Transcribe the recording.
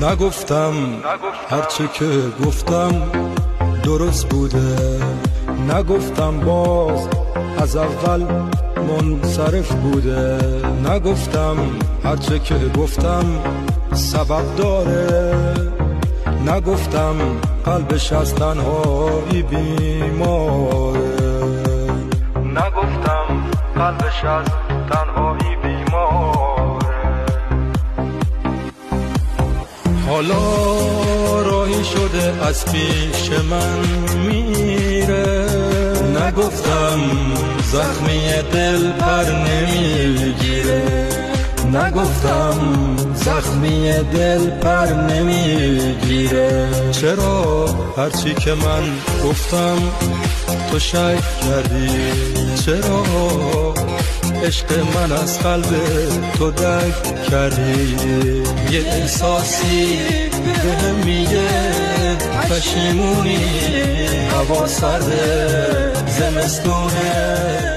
نگفتم هرچه که گفتم درست بوده، نگفتم باز از اول منصرف بوده، نگفتم هرچه که گفتم سبب داره، نگفتم قلبش از تنهایی بیماره، نگفتم قلبش از تنهایی بیماره. حالا راهی شده از پیش من میره، نگفتم زخمی دل پر نمیگیره، نگفتم زخمی دل پر نمیگیره. چرا هرچی که من گفتم تو شک کردی؟ چرا عشق من از قلب تو درک کردی؟ یه احساسی بهم میگه پشیمونی، هوا سرده زمستونه